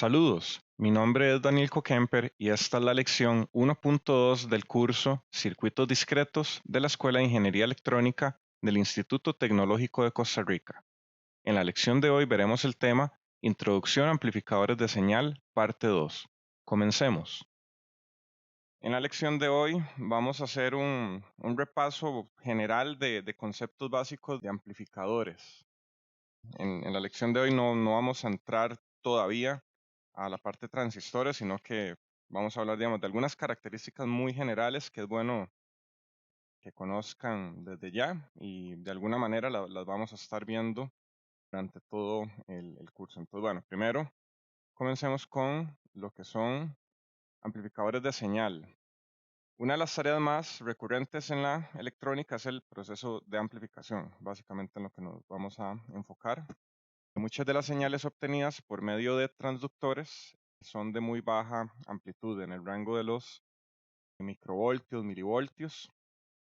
Saludos, mi nombre es Daniel Kokemper y esta es la lección 1.2 del curso Circuitos Discretos de la Escuela de Ingeniería Electrónica del Instituto Tecnológico de Costa Rica. En la lección de hoy veremos el tema Introducción a amplificadores de señal, parte 2. Comencemos. En la lección de hoy vamos a hacer un repaso general de conceptos básicos de amplificadores. En la lección de hoy no vamos a entrar todavía a la parte de transistores, sino que vamos a hablar, digamos, de algunas características muy generales que es bueno que conozcan desde ya y de alguna manera las vamos a estar viendo durante todo el curso. Entonces, bueno, primero comencemos con lo que son amplificadores de señal. Una de las tareas más recurrentes en la electrónica es el proceso de amplificación, básicamente en lo que nos vamos a enfocar. Muchas de las señales obtenidas por medio de transductores son de muy baja amplitud, en el rango de los microvoltios, milivoltios,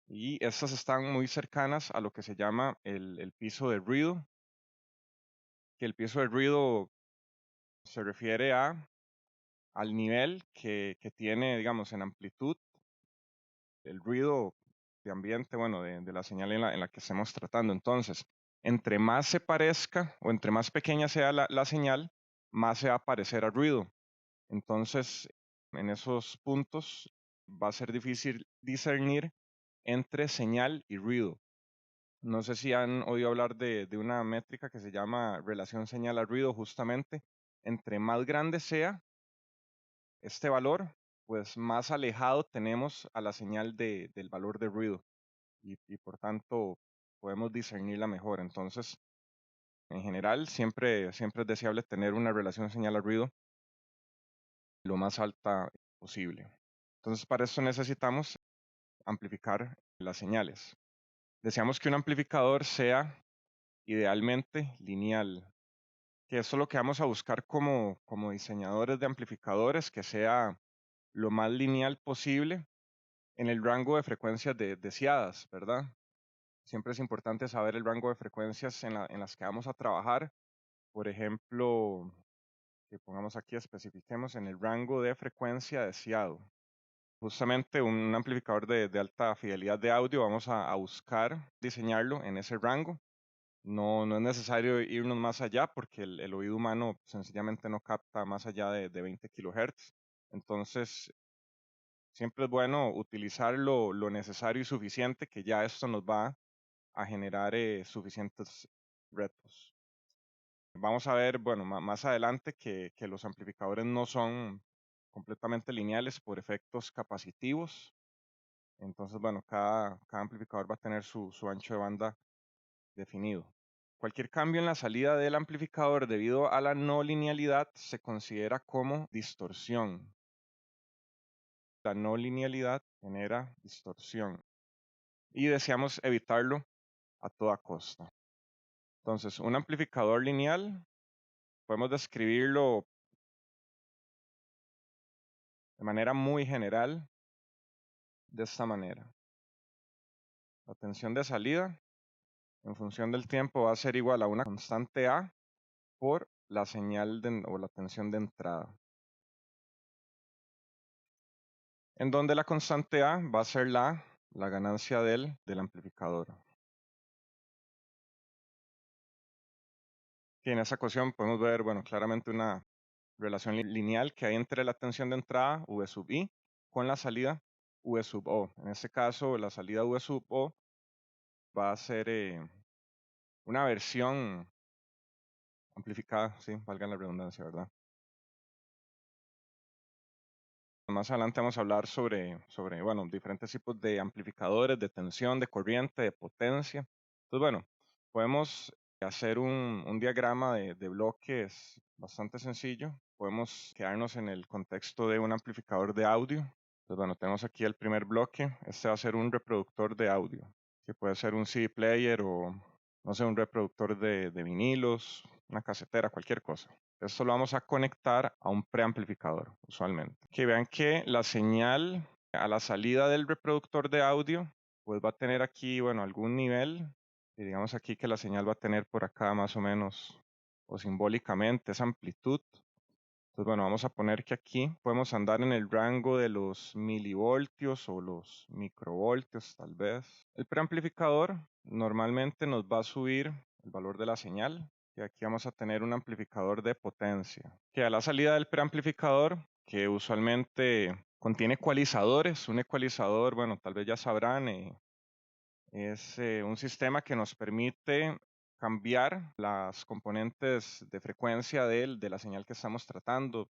y estas están muy cercanas a lo que se llama el piso de ruido, que el piso de ruido se refiere al nivel que tiene, digamos, en amplitud el ruido de ambiente, bueno, de la señal en la que estemos tratando. Entonces, entre más se parezca o entre más pequeña sea la señal, más se va a parecer a ruido. Entonces, en esos puntos va a ser difícil discernir entre señal y ruido. No sé si han oído hablar de una métrica que se llama relación señal a ruido, justamente. Entre más grande sea este valor, pues más alejado tenemos a la señal del valor de ruido y por tanto podemos discernirla mejor. Entonces, en general, siempre es deseable tener una relación señal a ruido lo más alta posible. Entonces, para eso necesitamos amplificar las señales. Deseamos que un amplificador sea idealmente lineal, que eso es lo que vamos a buscar como diseñadores de amplificadores, que sea lo más lineal posible en el rango de frecuencias deseadas, ¿verdad? Siempre es importante saber el rango de frecuencias en las que vamos a trabajar. Por ejemplo, que pongamos aquí, especifiquemos en el rango de frecuencia deseado. Justamente un amplificador de alta fidelidad de audio, vamos a buscar diseñarlo en ese rango. No es necesario irnos más allá porque el oído humano sencillamente no capta más allá de 20 kHz. Entonces, siempre es bueno utilizar lo necesario y suficiente, que ya esto nos va a generar suficientes retos. Vamos a ver, bueno, más adelante que los amplificadores no son completamente lineales por efectos capacitivos. Entonces, bueno, cada amplificador va a tener su ancho de banda definido. Cualquier cambio en la salida del amplificador debido a la no linealidad se considera como distorsión. La no linealidad genera distorsión y deseamos evitarlo a toda costa. Entonces, un amplificador lineal podemos describirlo de manera muy general de esta manera. La tensión de salida en función del tiempo va a ser igual a una constante A por la señal o la tensión de entrada, en donde la constante A va a ser la ganancia del amplificador. Y en esa ecuación podemos ver, bueno, claramente una relación lineal que hay entre la tensión de entrada, V sub I, con la salida, V sub O. En este caso, la salida V sub O va a ser una versión amplificada, sí, valga la redundancia, ¿verdad? Más adelante vamos a hablar sobre bueno, diferentes tipos de amplificadores, de tensión, de corriente, de potencia. Entonces, bueno, podemos hacer un diagrama de bloques bastante sencillo. Podemos quedarnos en el contexto de un amplificador de audio. Entonces, bueno, tenemos aquí el primer bloque. Este va a ser un reproductor de audio, que puede ser un CD player o, no sé, un reproductor de vinilos, una casetera, cualquier cosa. Esto lo vamos a conectar a un preamplificador, usualmente. Que vean que la señal a la salida del reproductor de audio, pues va a tener aquí, bueno, algún nivel. Y digamos aquí que la señal va a tener por acá más o menos, o simbólicamente, esa amplitud. Entonces, bueno, vamos a poner que aquí podemos andar en el rango de los milivoltios o los microvoltios, tal vez. El preamplificador normalmente nos va a subir el valor de la señal. Y aquí vamos a tener un amplificador de potencia. Que a la salida del preamplificador, que usualmente contiene ecualizadores, un ecualizador, bueno, tal vez ya sabrán, es un sistema que nos permite cambiar las componentes de frecuencia de la señal que estamos tratando.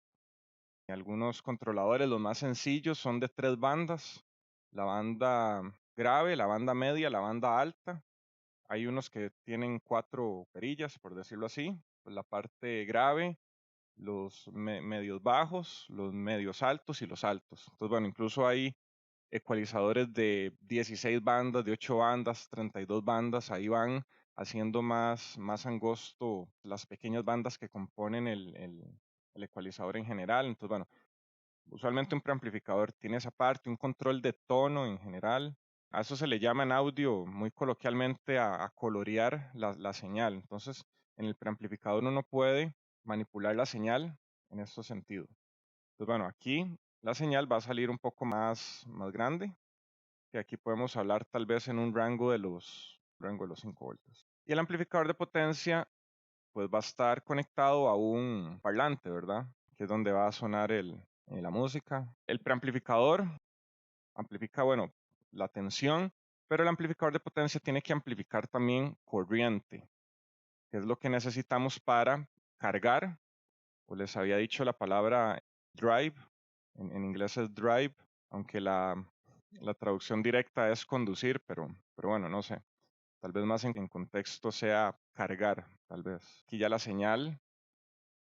Algunos controladores, los más sencillos, son de 3 bandas: la banda grave, la banda media, la banda alta. Hay unos que tienen 4 perillas, por decirlo así: pues la parte grave, los medios bajos, los medios altos y los altos. Entonces, bueno, incluso hay ecualizadores de 16 bandas, de 8 bandas, 32 bandas. Ahí van haciendo más angosto las pequeñas bandas que componen el ecualizador en general. Entonces, bueno, usualmente un preamplificador tiene esa parte, un control de tono en general. A eso se le llama en audio, muy coloquialmente, a colorear la señal. Entonces, en el preamplificador uno puede manipular la señal en estos sentidos. Pues bueno, aquí la señal va a salir un poco más grande, que aquí podemos hablar tal vez en un rango de los 5 voltios. Y el amplificador de potencia pues va a estar conectado a un parlante, ¿verdad? Que es donde va a sonar la música. El preamplificador amplifica, bueno, la tensión, pero el amplificador de potencia tiene que amplificar también corriente, que es lo que necesitamos para cargar. Pues les había dicho la palabra drive, en inglés es drive, aunque la traducción directa es conducir, pero bueno, no sé. Tal vez más en contexto sea cargar, tal vez. Aquí ya la señal,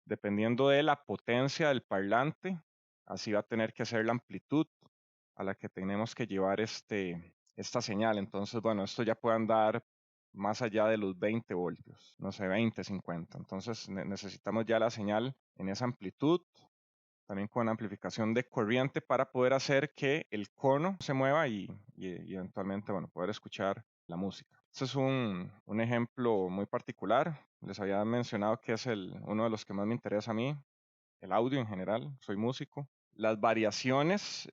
dependiendo de la potencia del parlante, así va a tener que ser la amplitud a la que tenemos que llevar esta señal. Entonces, bueno, esto ya puede andar más allá de los 20 voltios, no sé, 20, 50. Entonces necesitamos ya la señal en esa amplitud, también con amplificación de corriente, para poder hacer que el cono se mueva y eventualmente, bueno, poder escuchar la música. Este es un ejemplo muy particular. Les había mencionado que es uno de los que más me interesa a mí, el audio en general. Soy músico. Las variaciones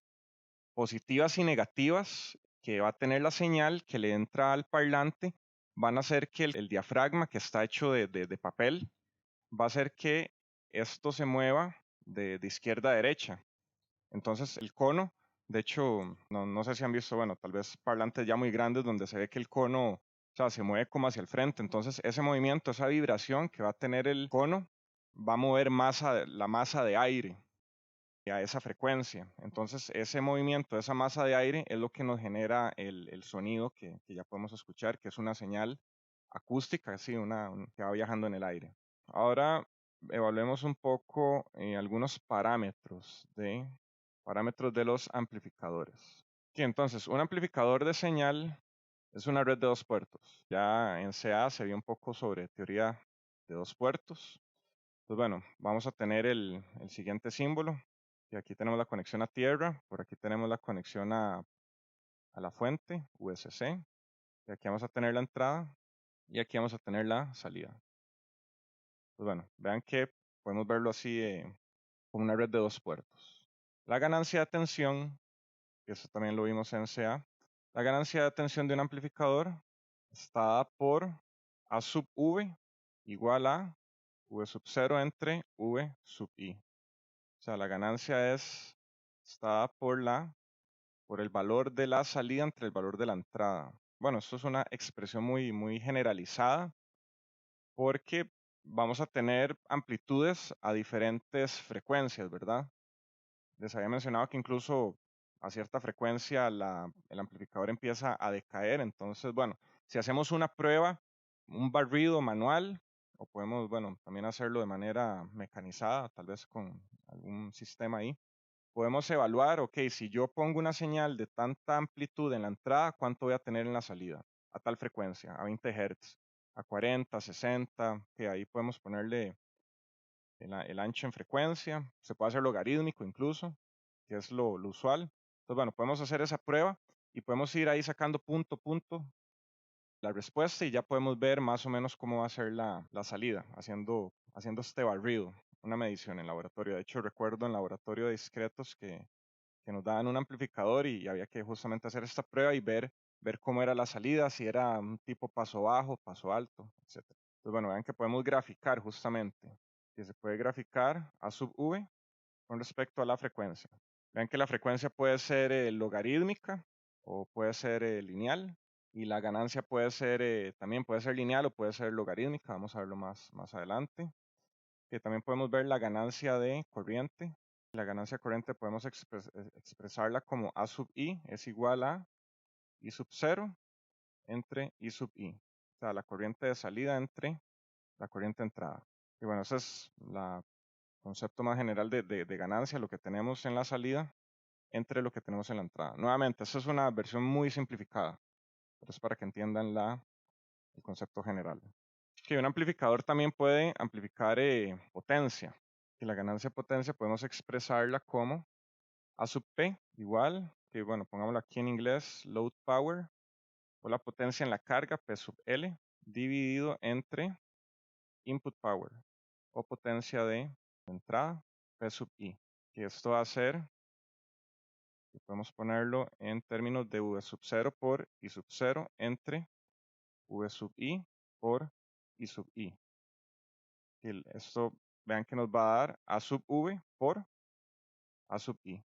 positivas y negativas que va a tener la señal que le entra al parlante van a hacer que el diafragma, que está hecho de papel, va a hacer que esto se mueva de izquierda a derecha. Entonces el cono, de hecho, no sé si han visto, bueno, tal vez parlantes ya muy grandes donde se ve que el cono, o sea, se mueve como hacia el frente. Entonces ese movimiento, esa vibración que va a tener el cono, va a mover la masa de aire a esa frecuencia. Entonces ese movimiento, esa masa de aire, es lo que nos genera el sonido que ya podemos escuchar, que es una señal acústica, así, que va viajando en el aire. Ahora evaluemos un poco algunos parámetros de los amplificadores. Y entonces, un amplificador de señal es una red de 2 puertos. Ya en CA se vio un poco sobre teoría de 2 puertos. Pues bueno, vamos a tener el siguiente símbolo. Y aquí tenemos la conexión a tierra, por aquí tenemos la conexión a la fuente, USC. Y aquí vamos a tener la entrada y aquí vamos a tener la salida. Pues bueno, vean que podemos verlo así como una red de 2 puertos. La ganancia de tensión, que eso también lo vimos en CA, la ganancia de tensión de un amplificador está dada por A sub V igual a V sub 0 entre V sub I. O sea, la ganancia está dada por el valor de la salida entre el valor de la entrada. Bueno, esto es una expresión muy generalizada, porque vamos a tener amplitudes a diferentes frecuencias, ¿verdad? Les había mencionado que incluso a cierta frecuencia el amplificador empieza a decaer. Entonces, bueno, si hacemos una prueba, un barrido manual, o podemos, bueno, también hacerlo de manera mecanizada, tal vez con algún sistema ahí, podemos evaluar, ok, si yo pongo una señal de tanta amplitud en la entrada, ¿cuánto voy a tener en la salida? A tal frecuencia, a 20 Hz, a 40, 60, que ahí podemos ponerle el ancho en frecuencia. Se puede hacer logarítmico incluso, que es lo usual. Entonces, bueno, podemos hacer esa prueba y podemos ir ahí sacando punto a punto la respuesta, y ya podemos ver más o menos cómo va a ser la salida, haciendo este barrido. una medición en laboratorio. De hecho, recuerdo en laboratorio de discretos que nos daban un amplificador y había que justamente hacer esta prueba y ver cómo era la salida, si era un tipo paso bajo, paso alto, etcétera. Entonces, bueno, vean que podemos graficar justamente, que se puede graficar A sub v con respecto a la frecuencia. Vean que la frecuencia puede ser logarítmica o puede ser lineal y la ganancia puede ser, también puede ser lineal o puede ser logarítmica, vamos a verlo más adelante. Que también podemos ver la ganancia de corriente. La ganancia corriente podemos expresarla como A sub i es igual a I sub 0 entre I sub i. O sea, la corriente de salida entre la corriente de entrada. Y bueno, ese es el concepto más general de ganancia, lo que tenemos en la salida entre lo que tenemos en la entrada. Nuevamente, esta es una versión muy simplificada, pero es para que entiendan el concepto general. Que un amplificador también puede amplificar potencia. Y la ganancia de potencia podemos expresarla como A sub P igual, que bueno, pongámoslo aquí en inglés, load power, o la potencia en la carga, P sub L, dividido entre input power, o potencia de entrada, P sub I. Que esto va a ser, que podemos ponerlo en términos de V sub 0 por I sub 0 entre V sub I por I sub I. Esto, vean que nos va a dar A sub V por A sub I,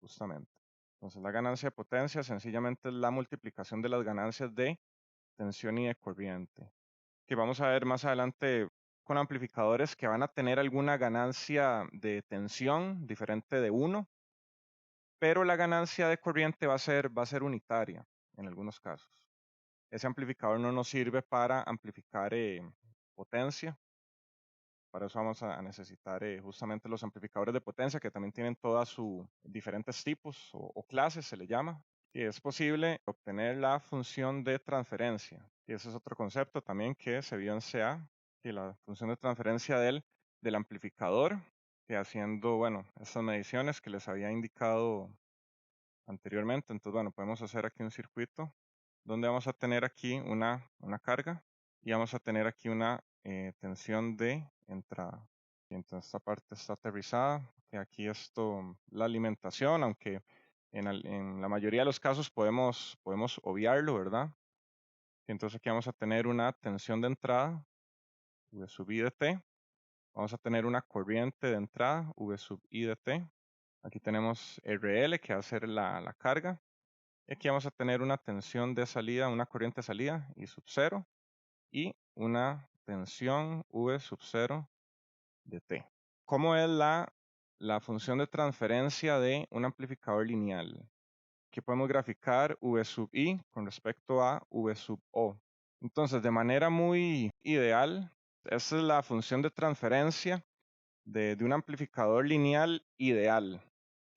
justamente. Entonces la ganancia de potencia sencillamente es la multiplicación de las ganancias de tensión y de corriente. Que vamos a ver más adelante con amplificadores que van a tener alguna ganancia de tensión diferente de 1, pero la ganancia de corriente va a ser unitaria en algunos casos. Ese amplificador no nos sirve para amplificar potencia. Para eso vamos a necesitar justamente los amplificadores de potencia que también tienen todas sus diferentes tipos o clases, se le llama. Y es posible obtener la función de transferencia. Y ese es otro concepto también que se vio en CA, que la función de transferencia del amplificador, que haciendo, bueno, estas mediciones que les había indicado anteriormente. Entonces, bueno, podemos hacer aquí un circuito donde vamos a tener aquí una carga y vamos a tener aquí una tensión de entrada. Y entonces esta parte está aterrizada, y aquí esto, la alimentación, aunque en la mayoría de los casos podemos obviarlo, ¿verdad? Y entonces aquí vamos a tener una tensión de entrada, V sub I de T. Vamos a tener una corriente de entrada, V sub I de T. Aquí tenemos RL, que va a ser la carga. Y aquí vamos a tener una tensión de salida, una corriente de salida, I sub 0, y una tensión V sub 0 de T. ¿Cómo es la función de transferencia de un amplificador lineal? Aquí podemos graficar V sub I con respecto a V sub O. Entonces, de manera muy ideal, esta es la función de transferencia de un amplificador lineal ideal.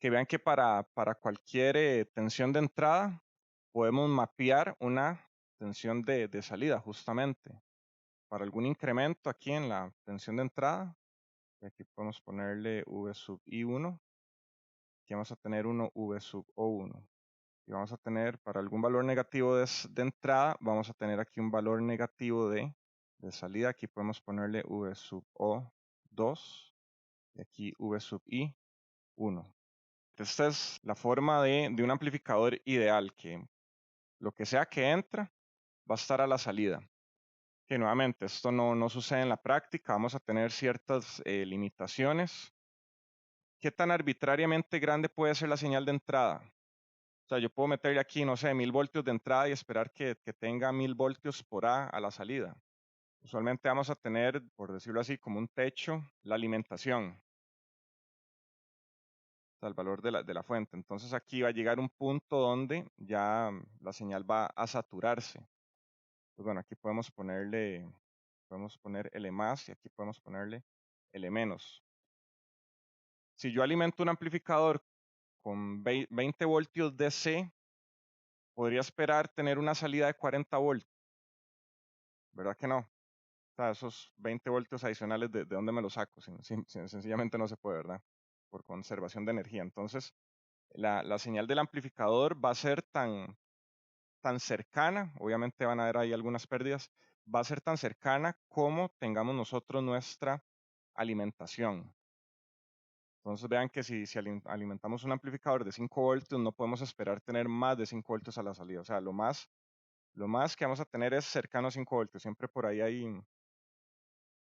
Que vean que para cualquier tensión de entrada, podemos mapear una tensión de salida, justamente. Para algún incremento aquí en la tensión de entrada, aquí podemos ponerle V sub I1, aquí vamos a tener uno V sub O1. Y vamos a tener, para algún valor negativo de entrada, vamos a tener aquí un valor negativo de salida. Aquí podemos ponerle V sub O2 y aquí V sub I1. Esta es la forma de un amplificador ideal, que lo que sea que entra va a estar a la salida. Que nuevamente, esto no sucede en la práctica, vamos a tener ciertas limitaciones. ¿Qué tan arbitrariamente grande puede ser la señal de entrada? O sea, yo puedo meterle aquí, no sé, 1000 voltios de entrada y esperar que tenga 1000 voltios por A la salida. Usualmente vamos a tener, por decirlo así, como un techo, la alimentación, o sea, el valor de la fuente. Entonces aquí va a llegar un punto donde ya la señal va a saturarse. Pues bueno, aquí podemos poner L más y aquí podemos ponerle L menos. Si yo alimento un amplificador con 20 voltios DC, podría esperar tener una salida de 40 voltios, ¿verdad que no? O sea, esos 20 voltios adicionales, ¿de dónde me los saco? Sencillamente no se puede, ¿verdad? Por conservación de energía. Entonces, la señal del amplificador va a ser tan cercana, obviamente van a haber ahí algunas pérdidas, va a ser tan cercana como tengamos nosotros nuestra alimentación. Entonces vean que si alimentamos un amplificador de 5 voltios, no podemos esperar tener más de 5 voltios a la salida. O sea, lo más que vamos a tener es cercano a 5 voltios. Siempre por ahí hay un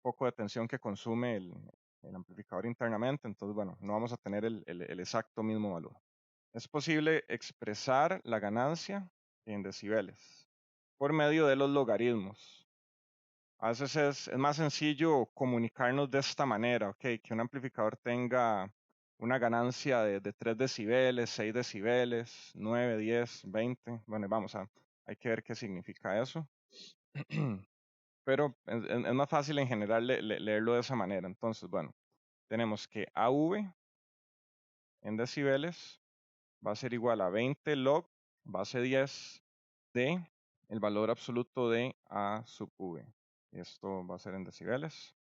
poco de tensión que consume el amplificador internamente. Entonces, bueno, no vamos a tener el exacto mismo valor. Es posible expresar la ganancia en decibeles por medio de los logaritmos. A veces es más sencillo comunicarnos de esta manera, ok, que un amplificador tenga una ganancia de 3 decibeles, 6 decibeles, 9, 10, 20. Bueno, hay que ver qué significa eso. Pero es más fácil en general leerlo de esa manera. Entonces, bueno, tenemos que AV en decibeles va a ser igual a 20 log base 10 de el valor absoluto de A sub V. Esto va a ser en decibeles.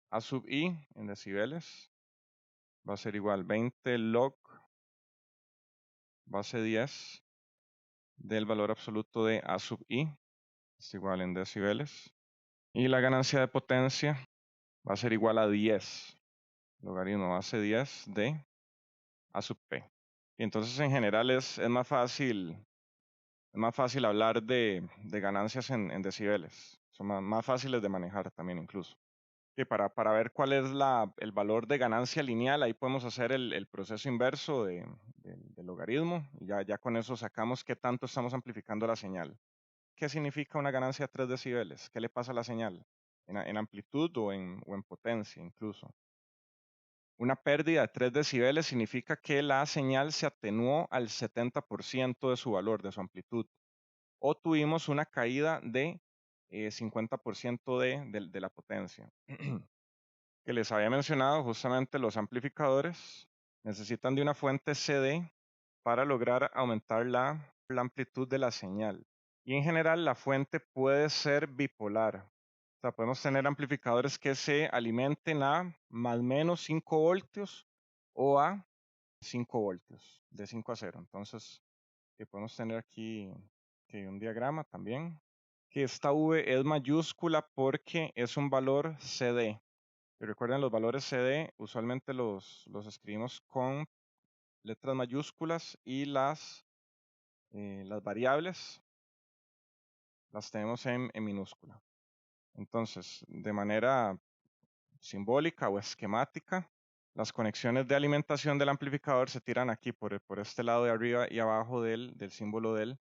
A sub I en decibeles va a ser igual 20 log base 10 del valor absoluto de A sub I. Es igual en decibeles. Y la ganancia de potencia va a ser igual a 10 logaritmo base 10 de A sub P. Y entonces en general es más fácil hablar de ganancias en decibeles. Son más fáciles de manejar también incluso. Y para ver cuál es el valor de ganancia lineal, ahí podemos hacer el proceso inverso del logaritmo. Y ya con eso sacamos qué tanto estamos amplificando la señal. ¿Qué significa una ganancia de 3 decibeles? ¿Qué le pasa a la señal? En amplitud o en potencia incluso. Una pérdida de 3 decibeles significa que la señal se atenuó al 70% de su valor, de su amplitud. O tuvimos una caída de 50% de la potencia. Que les había mencionado, justamente los amplificadores necesitan de una fuente CD para lograr aumentar la amplitud de la señal. Y en general la fuente puede ser bipolar. O sea, podemos tener amplificadores que se alimenten a más o menos 5 voltios o a 5 voltios, de 5 a 0. Entonces, podemos tener aquí un diagrama también, que esta V es mayúscula porque es un valor CD. Y recuerden, los valores CD usualmente los escribimos con letras mayúsculas y las variables las tenemos en minúscula. Entonces, de manera simbólica o esquemática, las conexiones de alimentación del amplificador se tiran aquí por este lado de arriba y abajo del símbolo del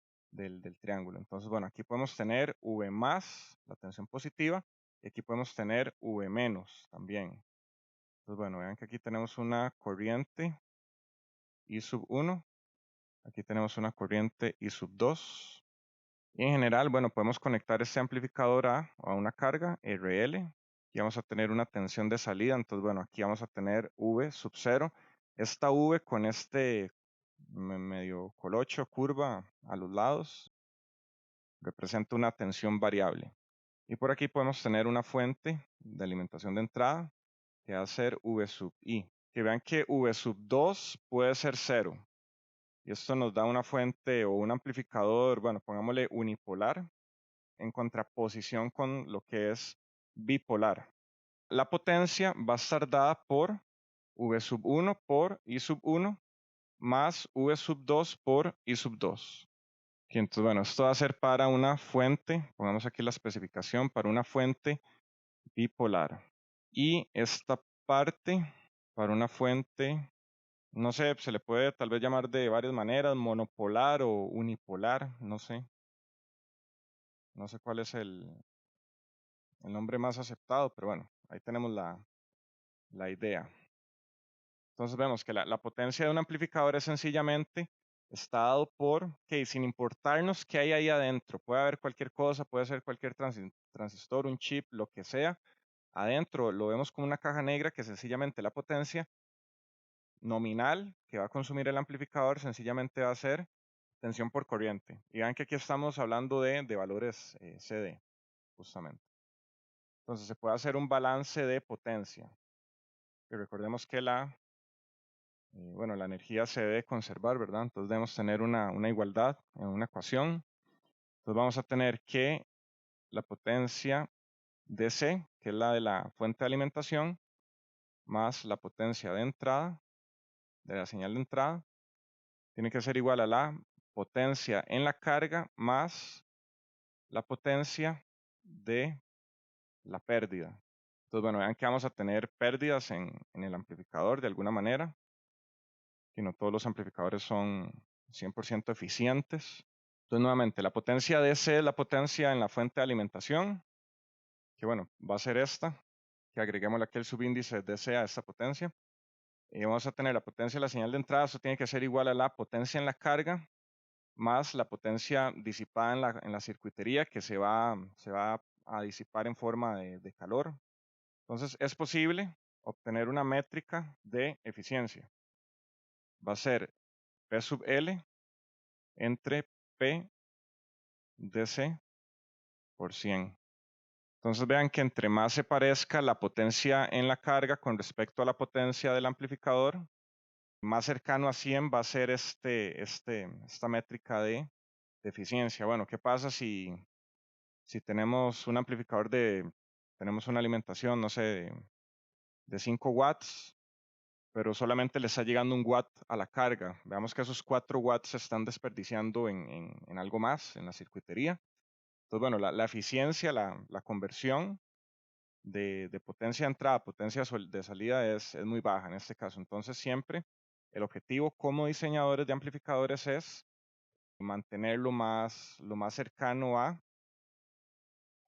triángulo. Entonces, bueno, aquí podemos tener V más, la tensión positiva, y aquí podemos tener V menos también. Entonces, bueno, vean que aquí tenemos una corriente I sub 1, aquí tenemos una corriente I sub 2. Y en general, bueno, podemos conectar este amplificador a una carga RL. Y vamos a tener una tensión de salida. Entonces, bueno, aquí vamos a tener V sub 0. Esta V con este medio colocho, curva a los lados, representa una tensión variable. Y por aquí podemos tener una fuente de alimentación de entrada que va a ser V sub I. Que vean que V sub 2 puede ser 0. Y esto nos da una fuente o un amplificador, bueno, pongámosle unipolar, en contraposición con lo que es bipolar. La potencia va a estar dada por V sub 1 por I sub 1 más V sub 2 por I sub 2. Y entonces, bueno, esto va a ser para una fuente, pongamos aquí la especificación, para una fuente bipolar. Y esta parte para una fuente, no sé, se le puede tal vez llamar de varias maneras, monopolar o unipolar, no sé. No sé cuál es el nombre más aceptado, pero bueno, ahí tenemos la idea. Entonces vemos que la potencia de un amplificador es sencillamente está dado por, que sin importarnos qué hay ahí adentro, puede haber cualquier cosa, puede ser cualquier transistor, un chip, lo que sea, adentro lo vemos como una caja negra que sencillamente la potencia nominal que va a consumir el amplificador sencillamente va a ser tensión por corriente. Y vean que aquí estamos hablando de valores CD, justamente. Entonces se puede hacer un balance de potencia. Y recordemos que la energía se debe conservar, ¿verdad? Entonces debemos tener una igualdad en una ecuación. Entonces vamos a tener que la potencia DC, que es la de la fuente de alimentación, más la potencia de entrada, de la señal de entrada, tiene que ser igual a la potencia en la carga más la potencia de la pérdida. Entonces, bueno, vean que vamos a tener pérdidas en el amplificador de alguna manera, que no todos los amplificadores son 100% eficientes. Entonces, nuevamente, la potencia DC es la potencia en la fuente de alimentación, que bueno, va a ser esta, que agreguemos aquí el subíndice DC a esta potencia. Y vamos a tener la potencia de la señal de entrada, eso tiene que ser igual a la potencia en la carga, más la potencia disipada en la circuitería, que se va a disipar en forma de calor. Entonces, es posible obtener una métrica de eficiencia. Va a ser P sub L entre P DC por 100. Entonces vean que entre más se parezca la potencia en la carga con respecto a la potencia del amplificador, más cercano a 100 va a ser esta métrica de eficiencia. Bueno, ¿qué pasa si tenemos un amplificador tenemos una alimentación, no sé, de 5 watts, pero solamente le está llegando 1 watt a la carga? Veamos que esos 4 watts se están desperdiciando en algo más, en la circuitería. Entonces, bueno, la eficiencia, la conversión de potencia de entrada a potencia de salida es muy baja en este caso. Entonces, siempre el objetivo como diseñadores de amplificadores es mantener lo más cercano a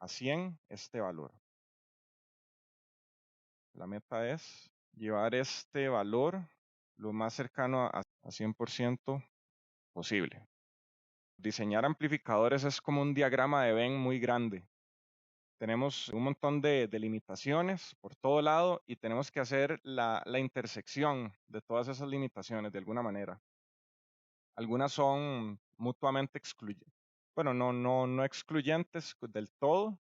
100 este valor. La meta es llevar este valor lo más cercano a 100% posible. Diseñar amplificadores es como un diagrama de Venn muy grande. Tenemos un montón de limitaciones por todo lado y tenemos que hacer la intersección de todas esas limitaciones de alguna manera. Algunas son mutuamente excluyentes. Bueno, no excluyentes del todo,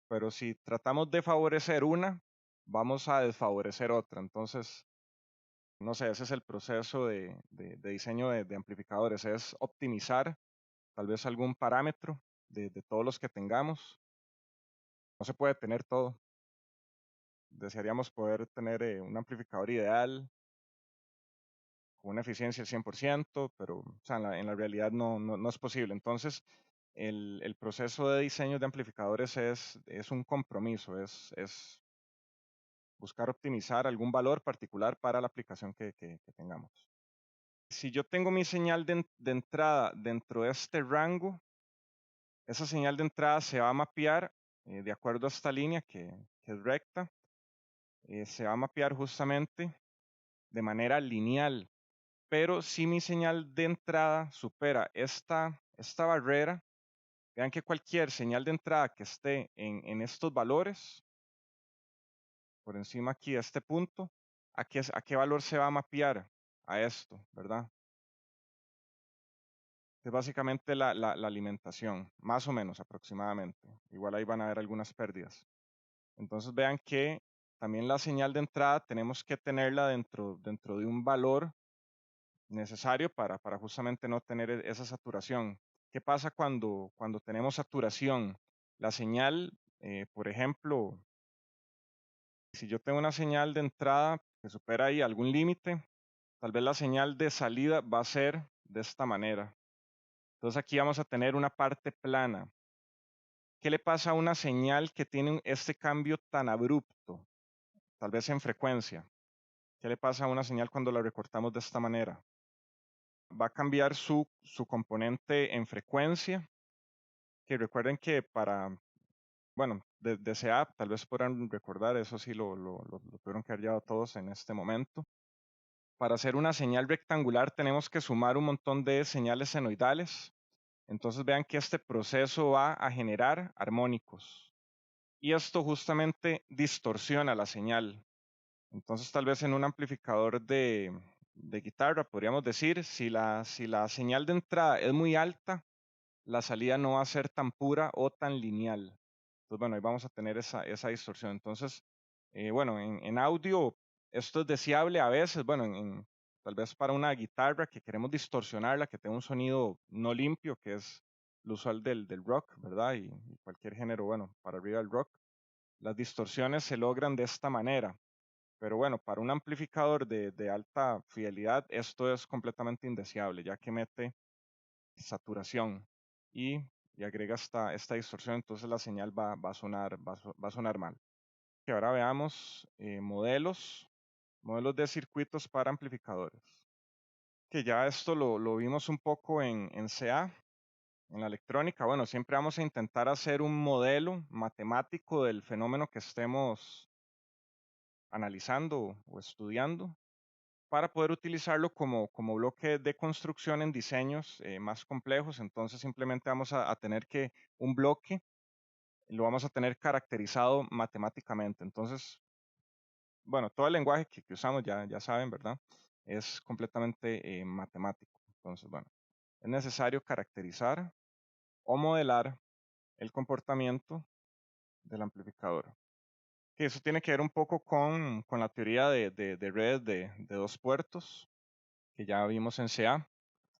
pero si tratamos de favorecer una, vamos a desfavorecer otra. Entonces, no sé, ese es el proceso de diseño de amplificadores, es optimizar tal vez algún parámetro de todos los que tengamos. No se puede tener todo. Desearíamos poder tener un amplificador ideal con una eficiencia del 100%, pero o sea, en la realidad no es posible. Entonces, el proceso de diseño de amplificadores es un compromiso, es buscar optimizar algún valor particular para la aplicación que tengamos. Si yo tengo mi señal de entrada dentro de este rango, esa señal de entrada se va a mapear de acuerdo a esta línea que es recta, se va a mapear justamente de manera lineal. Pero si mi señal de entrada supera esta barrera, vean que cualquier señal de entrada que esté en estos valores, por encima aquí de este punto, ¿a qué valor se va a mapear? A esto, ¿verdad? Es básicamente la alimentación, más o menos aproximadamente. Igual ahí van a haber algunas pérdidas. Entonces vean que también la señal de entrada tenemos que tenerla dentro de un valor necesario para justamente no tener esa saturación. ¿Qué pasa cuando tenemos saturación? La señal, por ejemplo, si yo tengo una señal de entrada que supera ahí algún límite, tal vez la señal de salida va a ser de esta manera. Entonces aquí vamos a tener una parte plana. ¿Qué le pasa a una señal que tiene este cambio tan abrupto? Tal vez en frecuencia. ¿Qué le pasa a una señal cuando la recortamos de esta manera? Va a cambiar su componente en frecuencia, que recuerden que bueno, de CA, tal vez podrán recordar, eso sí lo tuvieron que haber llevado todos en este momento. Para hacer una señal rectangular tenemos que sumar un montón de señales senoidales. Entonces vean que este proceso va a generar armónicos. Y esto justamente distorsiona la señal. Entonces tal vez en un amplificador de guitarra podríamos decir, si la señal de entrada es muy alta, la salida no va a ser tan pura o tan lineal. Entonces, bueno, ahí vamos a tener esa distorsión. Entonces, bueno, en audio esto es deseable a veces, bueno, tal vez para una guitarra que queremos distorsionarla, que tenga un sonido no limpio, que es lo usual del rock, ¿verdad? Y cualquier género, bueno, para arriba del rock. las distorsiones se logran de esta manera. Pero bueno, para un amplificador de alta fidelidad, esto es completamente indeseable, ya que mete saturación y agrega esta distorsión, entonces la señal va a sonar mal. Y ahora veamos modelos de circuitos para amplificadores. Que ya esto lo vimos un poco en CA, en la electrónica. Bueno, siempre vamos a intentar hacer un modelo matemático del fenómeno que estemos analizando o estudiando para poder utilizarlo como bloque de construcción en diseños más complejos. Entonces simplemente vamos a tener que un bloque lo vamos a tener caracterizado matemáticamente. Entonces, bueno, todo el lenguaje que usamos ya saben, ¿verdad? Es completamente matemático. Entonces, bueno, es necesario caracterizar o modelar el comportamiento del amplificador. Que eso tiene que ver un poco con la teoría de redes de dos puertos que ya vimos en CA.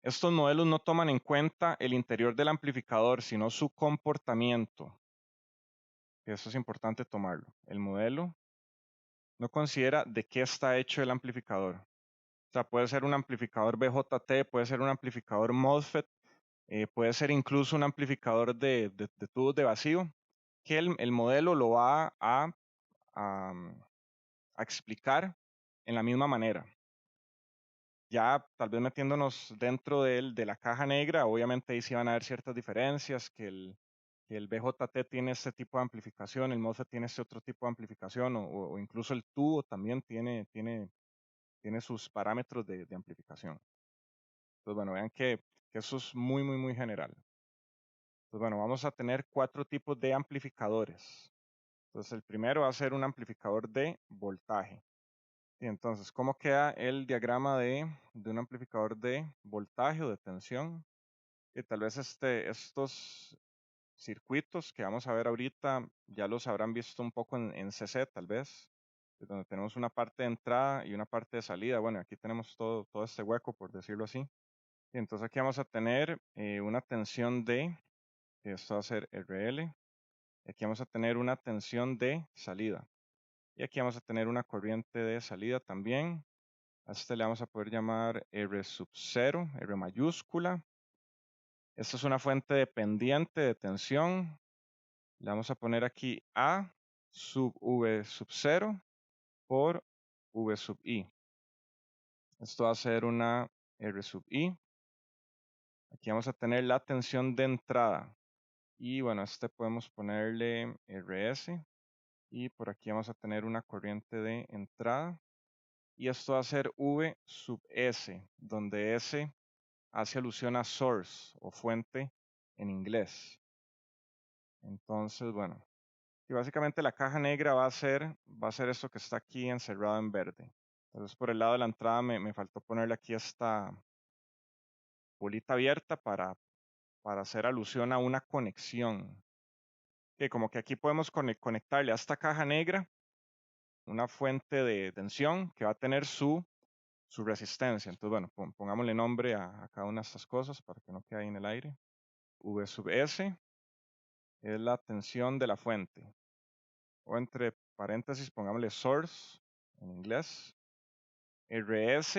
Estos modelos no toman en cuenta el interior del amplificador, sino su comportamiento. Eso es importante tomarlo. El modelo no considera de qué está hecho el amplificador. O sea, puede ser un amplificador BJT, puede ser un amplificador MOSFET, puede ser incluso un amplificador de tubos de vacío, que el modelo lo va a explicar en la misma manera. Ya tal vez metiéndonos dentro de la caja negra, obviamente ahí sí van a haber ciertas diferencias, que el BJT tiene este tipo de amplificación, el MOSFET tiene este otro tipo de amplificación, o incluso el tubo también tiene sus parámetros de amplificación. Entonces, bueno, vean que eso es muy general. Entonces, bueno, vamos a tener 4 tipos de amplificadores. Entonces, el primero va a ser un amplificador de voltaje. Y entonces, ¿cómo queda el diagrama de un amplificador de voltaje o de tensión? Y tal vez estos circuitos que vamos a ver ahorita ya los habrán visto un poco en CC, tal vez, donde tenemos una parte de entrada y una parte de salida. Bueno, aquí tenemos todo este hueco, por decirlo así. Y entonces aquí vamos a tener una tensión D, que esto va a ser RL. Y aquí vamos a tener una tensión de salida. Y aquí vamos a tener una corriente de salida también. A este le vamos a poder llamar R sub 0, R mayúscula. Esta es una fuente dependiente de tensión. Le vamos a poner aquí A sub V sub 0 por V sub I. Esto va a ser una R sub I. Aquí vamos a tener la tensión de entrada. Y bueno, este podemos ponerle RS. Y por aquí vamos a tener una corriente de entrada. Y esto va a ser V sub S, donde S hace alusión a source o fuente en inglés. Entonces, bueno, y básicamente la caja negra va a ser esto que está aquí encerrado en verde. Entonces, por el lado de la entrada me faltó ponerle aquí esta bolita abierta para hacer alusión a una conexión. Que como que aquí podemos conectarle a esta caja negra una fuente de tensión que va a tener su resistencia. Entonces, bueno, pongámosle nombre a cada una de estas cosas para que no quede ahí en el aire. V sub S es la tensión de la fuente. O entre paréntesis, pongámosle source en inglés. RS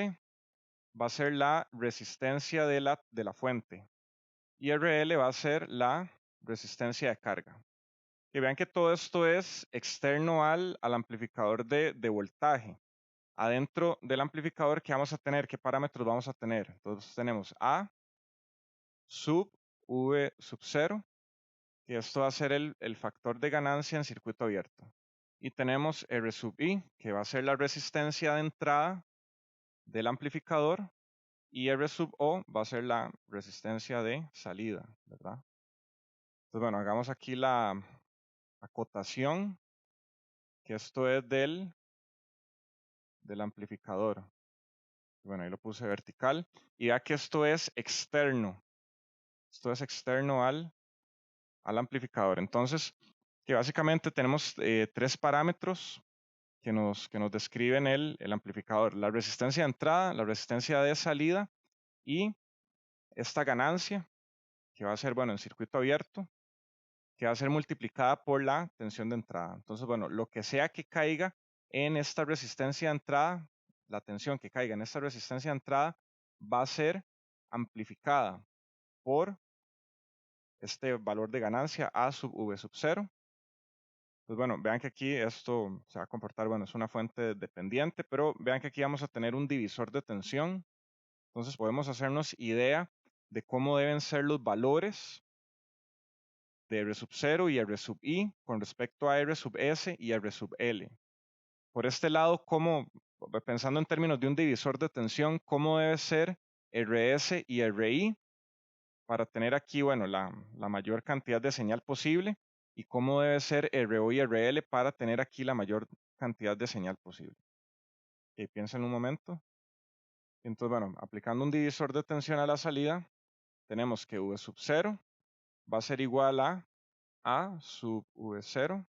va a ser la resistencia de la fuente. Y RL va a ser la resistencia de carga. Y vean que todo esto es externo al amplificador de voltaje. Adentro del amplificador, ¿qué vamos a tener? ¿Qué parámetros vamos a tener? Entonces tenemos A sub V sub 0, que esto va a ser el factor de ganancia en circuito abierto. Y tenemos R sub I, que va a ser la resistencia de entrada del amplificador, y R sub O va a ser la resistencia de salida, ¿verdad? Entonces, bueno, hagamos aquí la acotación, que esto es del amplificador. Bueno, ahí lo puse vertical. Y ya que esto es externo. Esto es externo al amplificador. Entonces, que básicamente tenemos 3 parámetros que nos describen el amplificador. La resistencia de entrada, la resistencia de salida y esta ganancia, que va a ser, bueno, en circuito abierto, que va a ser multiplicada por la tensión de entrada. Entonces, bueno, lo que sea que caiga en esta resistencia de entrada, la tensión que caiga en esta resistencia de entrada va a ser amplificada por este valor de ganancia A sub V sub 0. Pues bueno, vean que aquí esto se va a comportar, bueno, es una fuente dependiente, pero vean que aquí vamos a tener un divisor de tensión. Entonces podemos hacernos idea de cómo deben ser los valores de R sub 0 y R sub I con respecto a R sub S y R sub L. Por este lado, pensando en términos de un divisor de tensión, cómo debe ser RS y RI para tener aquí, bueno, la mayor cantidad de señal posible y cómo debe ser RO y RL para tener aquí la mayor cantidad de señal posible. Piensen un momento. Entonces, bueno, aplicando un divisor de tensión a la salida, tenemos que V sub 0 va a ser igual a sub V0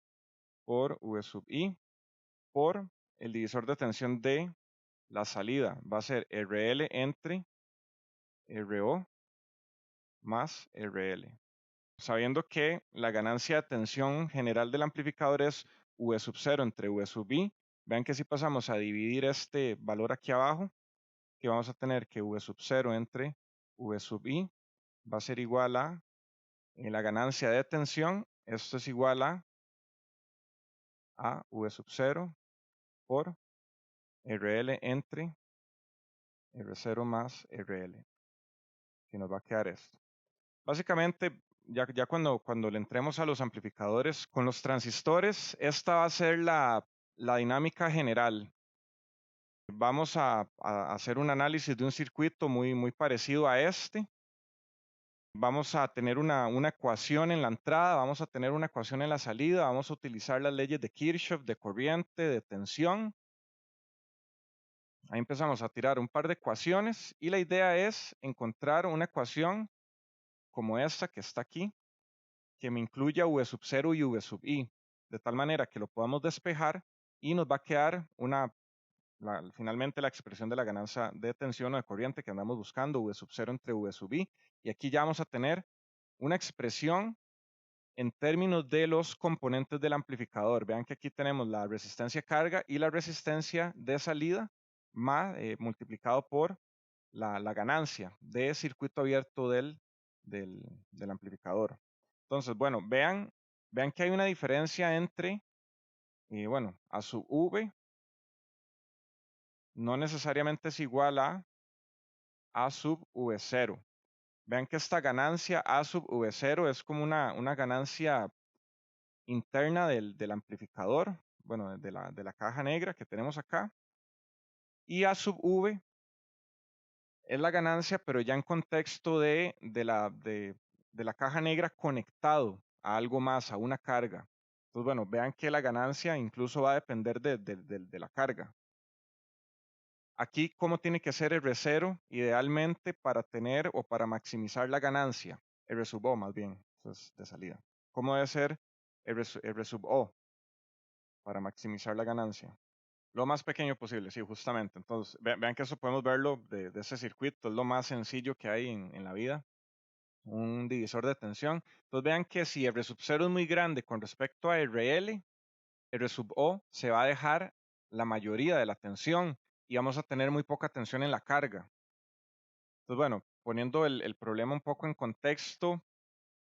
por V sub I por el divisor de tensión de la salida. Va a ser RL entre RO más RL. Sabiendo que la ganancia de tensión general del amplificador es V sub 0 entre V sub I, vean que si pasamos a dividir este valor aquí abajo, que vamos a tener que V sub 0 entre V sub I va a ser igual a la ganancia de tensión, esto es igual a V sub 0 por RL entre R0 más RL, que nos va a quedar esto. Básicamente, ya cuando le entremos a los amplificadores con los transistores, esta va a ser la dinámica general. Vamos a hacer un análisis de un circuito muy parecido a este. Vamos a tener una ecuación en la entrada, vamos a tener una ecuación en la salida, vamos a utilizar las leyes de Kirchhoff, de corriente, de tensión. Ahí empezamos a tirar un par de ecuaciones y la idea es encontrar una ecuación como esta que está aquí, que me incluya V sub 0 y V sub I, de tal manera que lo podamos despejar y nos va a quedar finalmente la expresión de la ganancia de tensión o de corriente que andamos buscando, V sub 0 entre V sub I, y aquí ya vamos a tener una expresión en términos de los componentes del amplificador. Vean que aquí tenemos la resistencia carga y la resistencia de salida multiplicado por la ganancia de circuito abierto del amplificador. Entonces, bueno, vean que hay una diferencia entre, bueno, A sub V no necesariamente es igual a A sub V0. Vean que esta ganancia A sub V0 es como una ganancia interna del amplificador, bueno, de la caja negra que tenemos acá. Y A sub V es la ganancia, pero ya en contexto de la caja negra conectado a algo más, a una carga. Entonces, bueno, vean que la ganancia incluso va a depender de la carga. Aquí, ¿cómo tiene que ser R0 idealmente para tener o para maximizar la ganancia? R sub O más bien, eso es de salida. ¿Cómo debe ser R sub O para maximizar la ganancia? Lo más pequeño posible, sí, justamente. Entonces, vean que eso podemos verlo de ese circuito, es lo más sencillo que hay en la vida, un divisor de tensión. Entonces, vean que si R sub 0 es muy grande con respecto a RL, R sub O se va a dejar la mayoría de la tensión y vamos a tener muy poca tensión en la carga. Entonces, bueno, poniendo el problema un poco en contexto,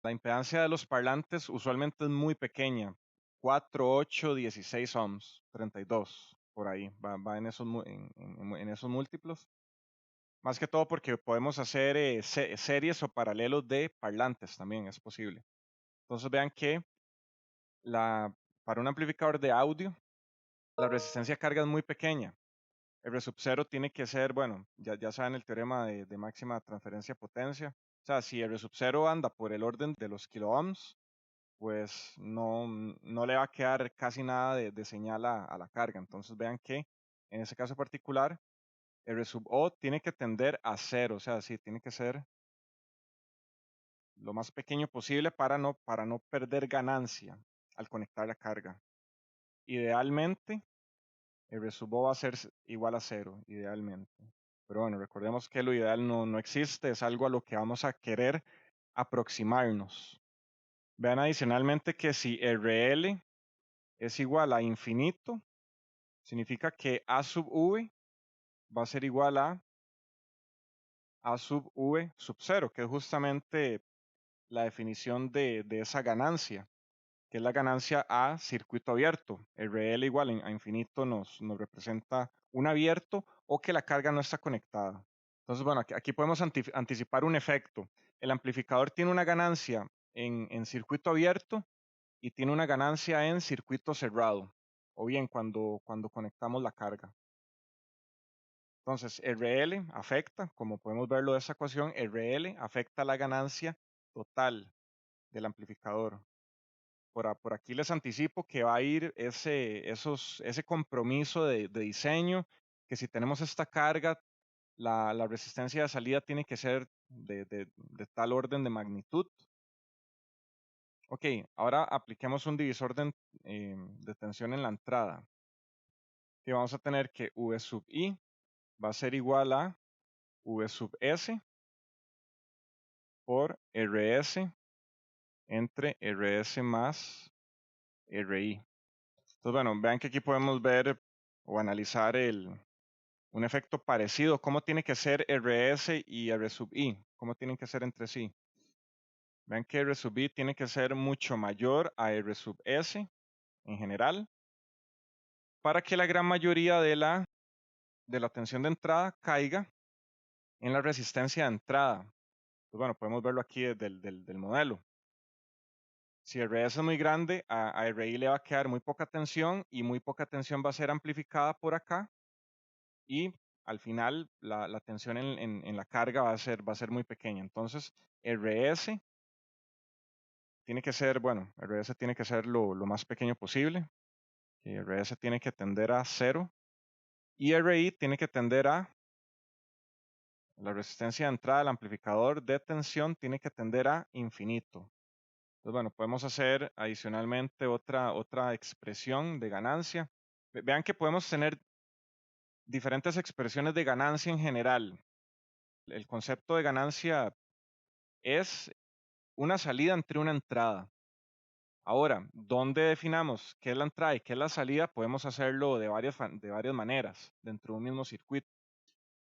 la impedancia de los parlantes usualmente es muy pequeña, 4, 8, 16 ohms, 32, por ahí, va en esos múltiplos. Más que todo porque podemos hacer series o paralelos de parlantes también, es posible. Entonces vean que para un amplificador de audio, la resistencia a carga es muy pequeña. R sub 0 tiene que ser, bueno, ya saben el teorema de máxima transferencia de potencia. O sea, si R sub 0 anda por el orden de los kiloohms, pues no le va a quedar casi nada de señal a la carga. Entonces vean que en ese caso particular, R sub O tiene que tender a cero, o sea, sí, tiene que ser lo más pequeño posible para no perder ganancia al conectar la carga. Idealmente, R sub O va a ser igual a cero, idealmente. Pero bueno, recordemos que lo ideal no existe, es algo a lo que vamos a querer aproximarnos. Vean adicionalmente que si RL es igual a infinito, significa que A sub V va a ser igual a A sub V sub 0, que es justamente la definición de esa ganancia, que es la ganancia a circuito abierto. RL igual a infinito nos representa un abierto o que la carga no está conectada. Entonces, bueno, aquí podemos anticipar un efecto. El amplificador tiene una ganancia en circuito abierto y tiene una ganancia en circuito cerrado, o bien cuando conectamos la carga. Entonces, RL afecta, como podemos verlo de esa ecuación, RL afecta la ganancia total del amplificador. Por aquí les anticipo que va a ir ese compromiso de diseño, que si tenemos esta carga, la resistencia de salida tiene que ser de tal orden de magnitud. Ok, ahora apliquemos un divisor de tensión en la entrada. Que vamos a tener que V sub I va a ser igual a V sub S por RS entre RS más RI. Entonces, bueno, vean que aquí podemos ver o analizar un efecto parecido. ¿Cómo tiene que ser RS y R sub I? ¿Cómo tienen que ser entre sí? Vean que R sub I tiene que ser mucho mayor a R sub S en general para que la gran mayoría de la tensión de entrada caiga en la resistencia de entrada. Pues bueno, podemos verlo aquí desde del modelo. Si RS es muy grande, a RI le va a quedar muy poca tensión y muy poca tensión va a ser amplificada por acá y al final la tensión en la carga va a ser muy pequeña. Entonces, RS tiene que ser, bueno, RS tiene que ser lo más pequeño posible. RS tiene que tender a 0 y RI tiene que tender a la resistencia de entrada del amplificador de tensión tiene que tender a infinito. Entonces, bueno, podemos hacer adicionalmente otra expresión de ganancia. Vean que podemos tener diferentes expresiones de ganancia en general. El concepto de ganancia es una salida entre una entrada. Ahora, ¿dónde definamos qué es la entrada y qué es la salida? Podemos hacerlo de varias maneras dentro de un mismo circuito.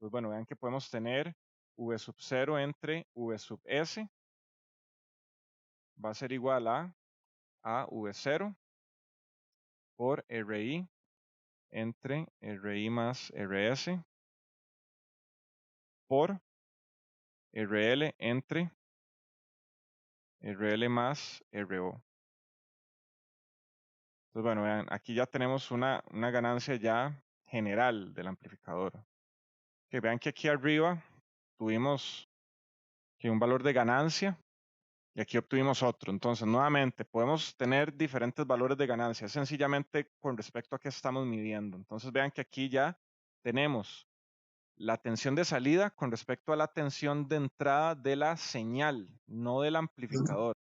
Pues bueno, vean que podemos tener V sub 0 entre V sub S va a ser igual a V0 por RI entre RI más RS por RL entre RL más RO. Entonces, bueno, vean, aquí ya tenemos una ganancia ya general del amplificador. Que vean que aquí arriba tuvimos que un valor de ganancia y aquí obtuvimos otro. Entonces, nuevamente, podemos tener diferentes valores de ganancia, sencillamente con respecto a qué estamos midiendo. Entonces, vean que aquí ya tenemos la tensión de salida con respecto a la tensión de entrada de la señal, no del amplificador.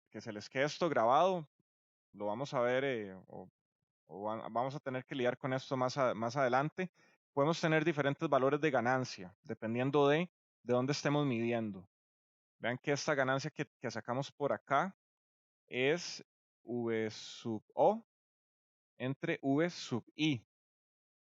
Que se les quede esto grabado, lo vamos a ver vamos a tener que lidiar con esto más adelante. Podemos tener diferentes valores de ganancia dependiendo de dónde estemos midiendo. Vean que esta ganancia que sacamos por acá es V sub O entre V sub I.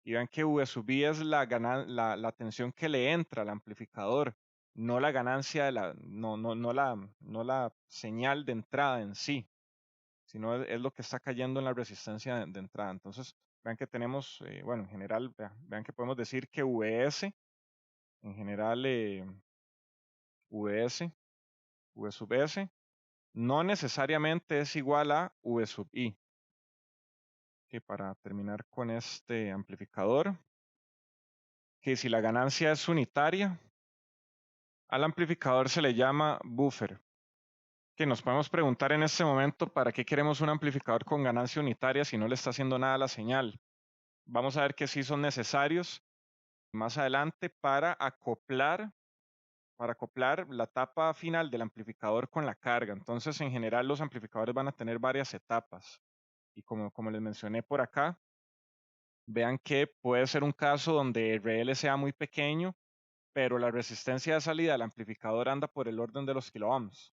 Y vean que V sub I es la tensión que le entra al amplificador, no la ganancia no la señal de entrada en sí, sino es lo que está cayendo en la resistencia de entrada. Entonces, vean que tenemos, bueno, en general, vean que podemos decir que VS, en general, VS, V sub S, no necesariamente es igual a V sub I. Que para terminar con este amplificador, que si la ganancia es unitaria, al amplificador se le llama buffer. Que nos podemos preguntar en este momento para qué queremos un amplificador con ganancia unitaria si no le está haciendo nada a la señal. Vamos a ver que sí son necesarios más adelante para acoplar la etapa final del amplificador con la carga. Entonces, en general, los amplificadores van a tener varias etapas. Y como les mencioné por acá, vean que puede ser un caso donde RL sea muy pequeño, pero la resistencia de salida del amplificador anda por el orden de los kiloohms.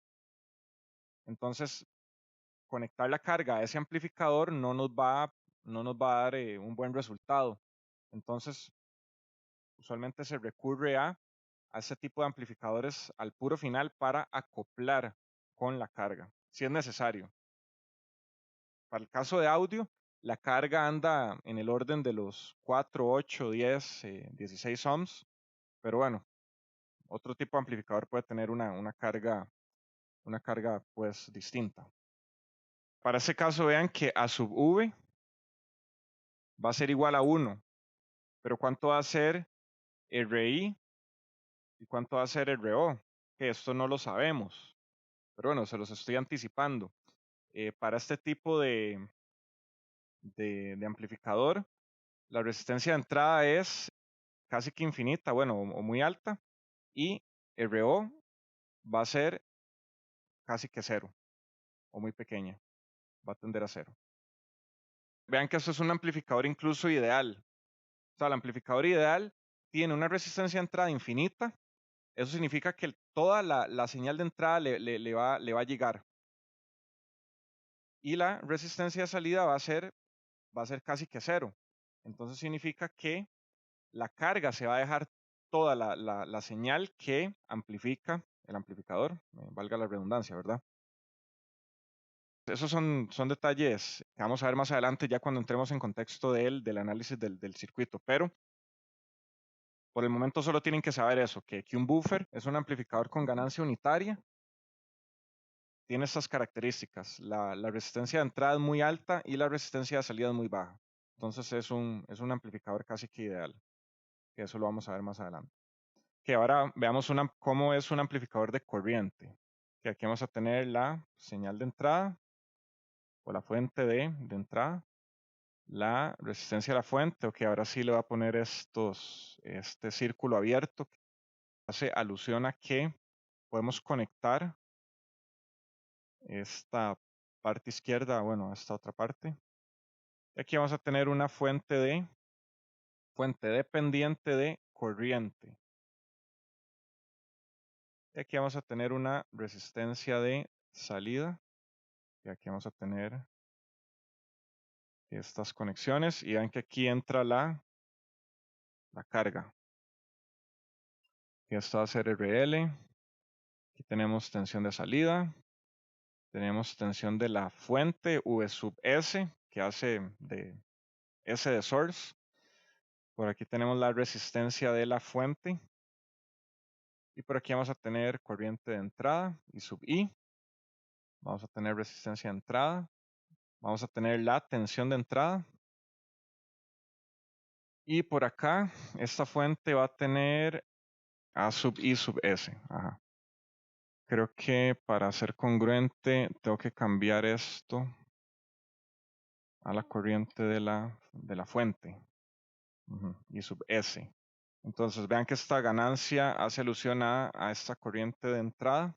Entonces, conectar la carga a ese amplificador no nos va a dar un buen resultado. Entonces, usualmente se recurre a este tipo de amplificadores al puro final para acoplar con la carga, si es necesario. Para el caso de audio, la carga anda en el orden de los 4, 8, 10, 16 ohms, pero bueno, otro tipo de amplificador puede tener una carga pues distinta. Para ese caso, vean que A sub V va a ser igual a 1, pero ¿cuánto va a ser RI y cuánto va a ser RO? Que esto no lo sabemos, pero bueno, se los estoy anticipando. Para este tipo de amplificador, la resistencia de entrada es casi que infinita, bueno, o muy alta, y RO va a ser casi que cero, o muy pequeña, va a tender a cero. Vean que esto es un amplificador incluso ideal. O sea, el amplificador ideal tiene una resistencia de entrada infinita. Eso significa que toda la señal de entrada le va a llegar. Y la resistencia de salida va a ser casi que cero. Entonces significa que la carga se va a dejar toda la señal que amplifica el amplificador, valga la redundancia, ¿verdad? Esos son detalles que vamos a ver más adelante ya cuando entremos en contexto del análisis del circuito, pero por el momento solo tienen que saber eso, que un buffer es un amplificador con ganancia unitaria, tiene estas características, la resistencia de entrada es muy alta y la resistencia de salida es muy baja. Entonces es un amplificador casi que ideal, que eso lo vamos a ver más adelante. Que ahora veamos cómo es un amplificador de corriente. Que aquí vamos a tener la señal de entrada o la fuente de entrada, la resistencia a la fuente, o que ahora sí le va a poner este círculo abierto que hace alusión a que podemos conectar esta parte izquierda, bueno, a esta otra parte. Y aquí vamos a tener una fuente dependiente de corriente. Y aquí vamos a tener una resistencia de salida. Y aquí vamos a tener estas conexiones. Y ven que aquí entra la carga. Y esto va a ser RL. Aquí tenemos tensión de salida. Tenemos tensión de la fuente V sub S, que hace de S de source. Por aquí tenemos la resistencia de la fuente. Y por aquí vamos a tener corriente de entrada y sub I. Vamos a tener resistencia de entrada. Vamos a tener la tensión de entrada. Y por acá, esta fuente va a tener A sub I sub S. Ajá. Creo que para ser congruente tengo que cambiar esto a la corriente de la fuente. I sub S. Entonces vean que esta ganancia hace alusión a esta corriente de entrada.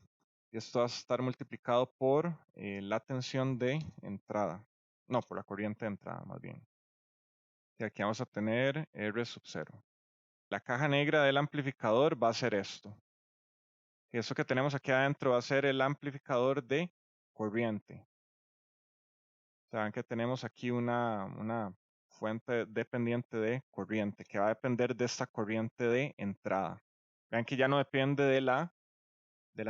Y esto va a estar multiplicado por la tensión de entrada. No, por la corriente de entrada más bien. Y aquí vamos a tener R sub 0. La caja negra del amplificador va a ser esto. Eso que tenemos aquí adentro va a ser el amplificador de corriente. Saben que tenemos aquí una fuente dependiente de corriente que va a depender de esta corriente de entrada. Vean que ya no depende de la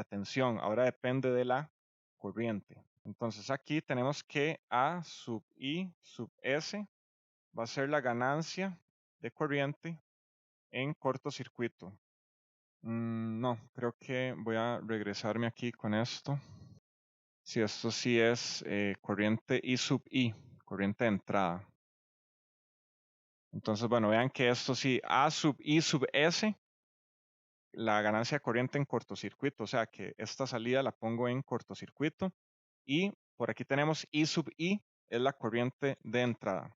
tensión, ahora depende de la corriente. Entonces aquí tenemos que A sub I sub S va a ser la ganancia de corriente en cortocircuito. No, creo que voy a regresarme aquí con esto. Si esto sí es corriente I sub I, corriente de entrada. Entonces, bueno, vean que esto sí, A sub I sub S, la ganancia de corriente en cortocircuito, o sea que esta salida la pongo en cortocircuito. Y por aquí tenemos I sub I, es la corriente de entrada.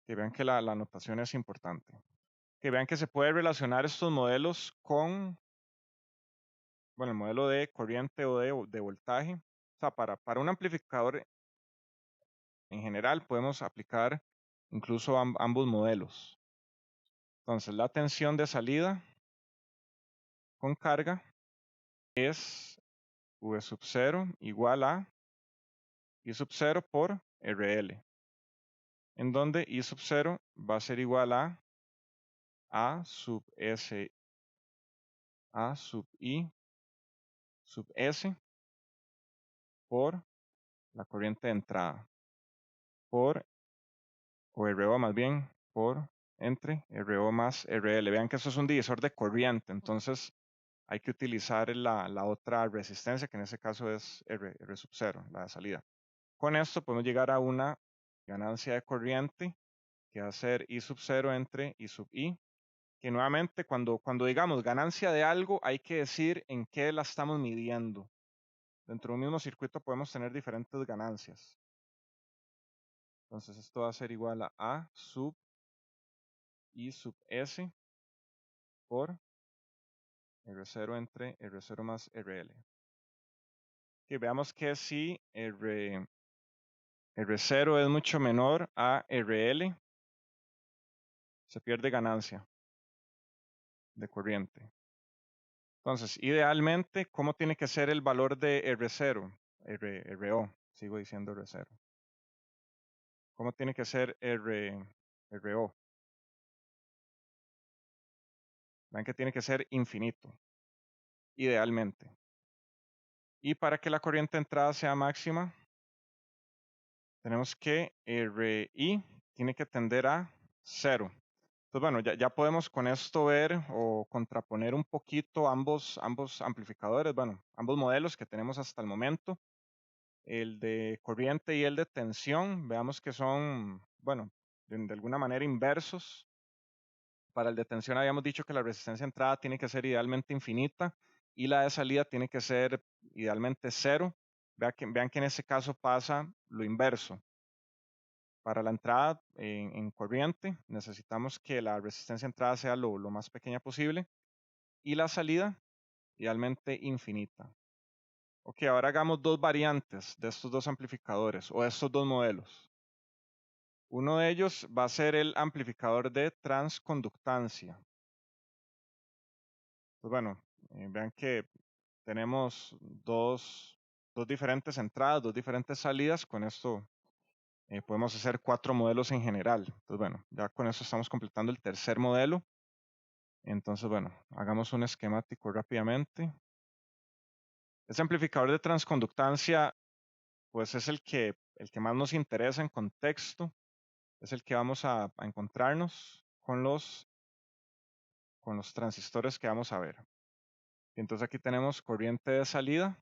Que vean que la notación es importante. Que vean que se puede relacionar estos modelos con, bueno, el modelo de corriente o de voltaje. O sea, para un amplificador en general podemos aplicar incluso ambos modelos. Entonces, la tensión de salida con carga es V sub 0 igual a I sub 0 por RL, en donde I sub 0 va a ser igual a sub S, A sub I sub S por la corriente de entrada, por, o RO más bien, por entre RO más RL. Vean que eso es un divisor de corriente, entonces hay que utilizar la otra resistencia, que en este caso es R sub 0, la de salida. Con esto podemos llegar a una ganancia de corriente que va a ser I sub 0 entre I sub I, que nuevamente cuando digamos ganancia de algo hay que decir en qué la estamos midiendo. Dentro de un mismo circuito podemos tener diferentes ganancias. Entonces esto va a ser igual a A sub I sub S por R0 entre R0 más RL. Que veamos que si R0 es mucho menor a RL, se pierde ganancia de corriente. Entonces, idealmente, ¿cómo tiene que ser el valor de R0? RO, sigo diciendo R0. ¿Cómo tiene que ser RO? Vean que tiene que ser infinito, idealmente. Y para que la corriente de entrada sea máxima, tenemos que RI tiene que tender a 0. Entonces, bueno, ya podemos con esto ver o contraponer un poquito ambos amplificadores, bueno, ambos modelos que tenemos hasta el momento. El de corriente y el de tensión, veamos que son, bueno, de alguna manera inversos. Para el de tensión habíamos dicho que la resistencia de entrada tiene que ser idealmente infinita y la de salida tiene que ser idealmente 0. Vean que en ese caso pasa lo inverso. Para la entrada en corriente necesitamos que la resistencia de entrada sea lo más pequeña posible y la salida idealmente infinita. Ok, ahora hagamos dos variantes de estos dos amplificadores o de estos dos modelos. Uno de ellos va a ser el amplificador de transconductancia. Pues bueno, vean que tenemos dos diferentes entradas, dos diferentes salidas. Con esto podemos hacer 4 modelos en general. Entonces, bueno, ya con eso estamos completando el tercer modelo. Entonces, bueno, hagamos un esquemático rápidamente. Este amplificador de transconductancia, pues es el que más nos interesa en contexto. Es el que vamos a encontrarnos con los transistores que vamos a ver. Entonces aquí tenemos corriente de salida,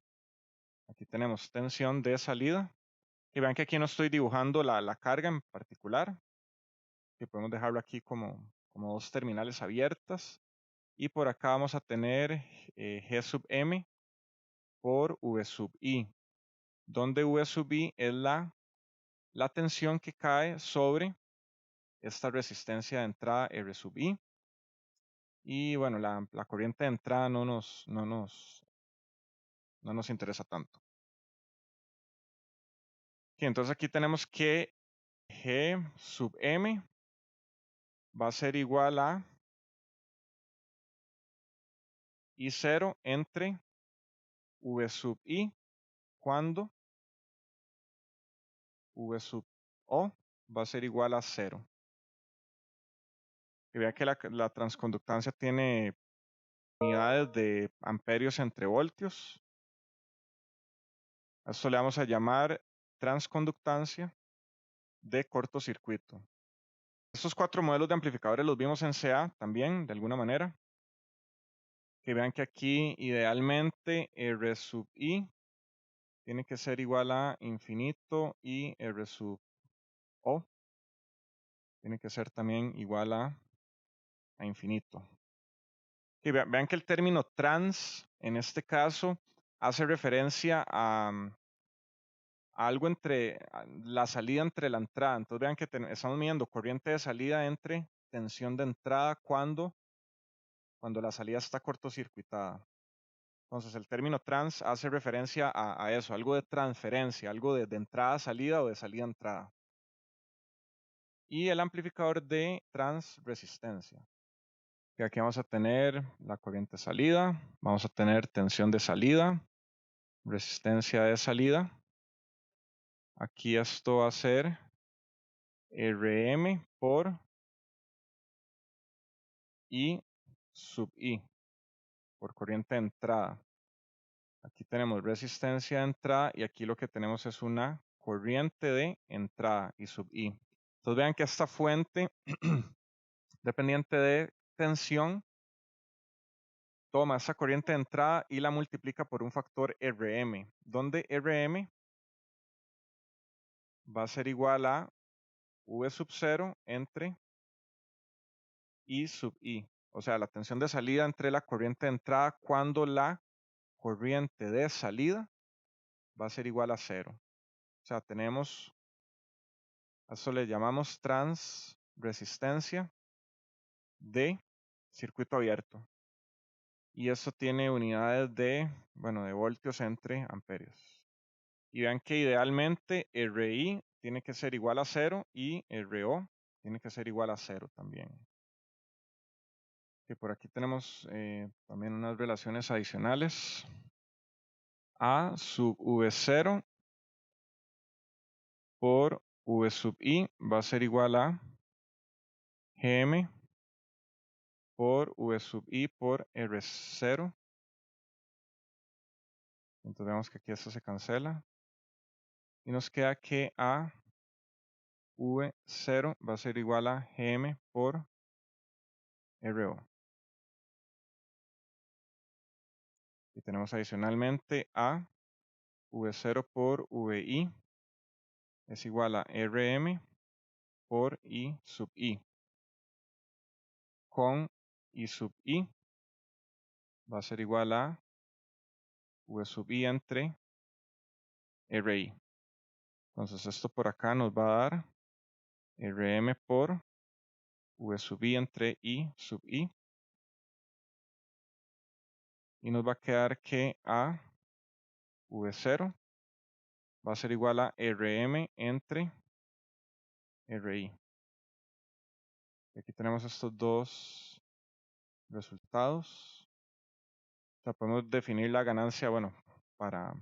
aquí tenemos tensión de salida. Y vean que aquí no estoy dibujando la carga en particular, que podemos dejarlo aquí como dos terminales abiertas. Y por acá vamos a tener G sub M por V sub I, donde V sub I es la tensión que cae sobre esta resistencia de entrada R sub I. Y bueno, la corriente de entrada no nos interesa tanto. Okay, entonces aquí tenemos que G sub M va a ser igual a I0 entre V sub I cuando V sub O va a ser igual a 0. Y vea que la transconductancia tiene unidades de amperios entre voltios. A esto le vamos a llamar transconductancia de cortocircuito. Estos 4 modelos de amplificadores los vimos en CA también, de alguna manera. Que vean que aquí idealmente R sub I tiene que ser igual a infinito y R sub O tiene que ser también igual a infinito. Y vean que el término trans en este caso hace referencia a algo entre la salida entre la entrada. Entonces vean que estamos midiendo corriente de salida entre tensión de entrada cuando la salida está cortocircuitada. Entonces el término trans hace referencia a eso, algo de transferencia, algo de entrada a salida o de salida a entrada. Y el amplificador de transresistencia. Que aquí vamos a tener la corriente de salida, vamos a tener tensión de salida resistencia de salida. Aquí esto va a ser Rm por I sub I, por corriente de entrada. Aquí tenemos resistencia de entrada y aquí lo que tenemos es una corriente de entrada I sub I. Entonces vean que esta fuente dependiente de tensión toma esa corriente de entrada y la multiplica por un factor Rm, donde Rm va a ser igual a V sub 0 entre I sub I. O sea, la tensión de salida entre la corriente de entrada cuando la corriente de salida va a ser igual a 0. O sea, tenemos, a eso le llamamos transresistencia de circuito abierto. Y eso tiene unidades de, bueno, de voltios entre amperios. Y vean que idealmente RI tiene que ser igual a 0 y RO tiene que ser igual a 0 también. Que por aquí tenemos también unas relaciones adicionales. A sub V0 por V sub I va a ser igual a Gm por V sub I por R0. Entonces vemos que aquí esto se cancela. Y nos queda que A V0 va a ser igual a Gm por RO. Y tenemos adicionalmente A V0 por VI es igual a Rm por I sub I. Con I sub I va a ser igual a V sub I entre RI. Entonces esto por acá nos va a dar Rm por V sub I entre I sub I. Y nos va a quedar que A V0 va a ser igual a Rm entre RI. Aquí tenemos estos dos resultados. O sea, podemos definir la ganancia, bueno, para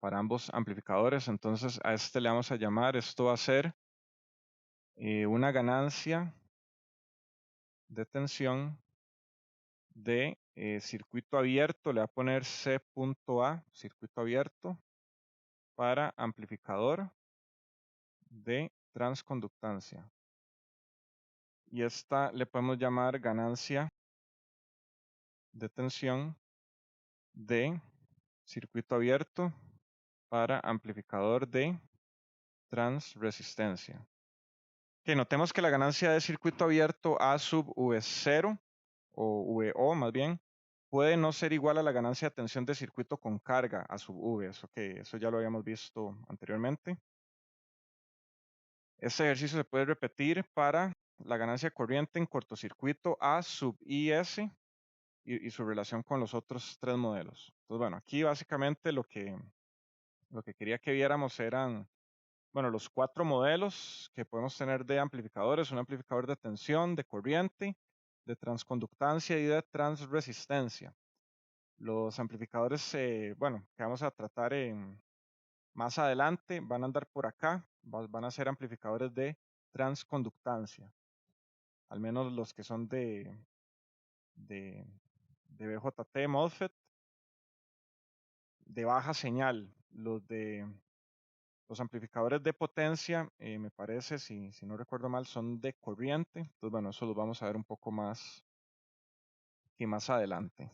ambos amplificadores. Entonces a este le vamos a llamar, esto va a ser una ganancia de tensión de circuito abierto, le voy a poner C.A, circuito abierto, para amplificador de transconductancia. Y esta le podemos llamar ganancia de tensión de circuito abierto para amplificador de transresistencia. Que notemos que la ganancia de circuito abierto A sub V0 o VO más bien puede no ser igual a la ganancia de tensión de circuito con carga A sub V. Eso ya lo habíamos visto anteriormente. Este ejercicio se puede repetir para la ganancia de corriente en cortocircuito A sub IS y su relación con los otros tres modelos. Entonces, bueno, aquí básicamente lo que quería que viéramos eran, bueno, los cuatro modelos que podemos tener de amplificadores: un amplificador de tensión, de corriente, de transconductancia y de transresistencia. Los amplificadores, bueno, que vamos a tratar más adelante, van a andar por acá, van a ser amplificadores de transconductancia, al menos los que son de BJT MOSFET, de baja señal. Los amplificadores de potencia, me parece, si no recuerdo mal, son de corriente. Entonces, bueno, eso lo vamos a ver un poco más y más adelante.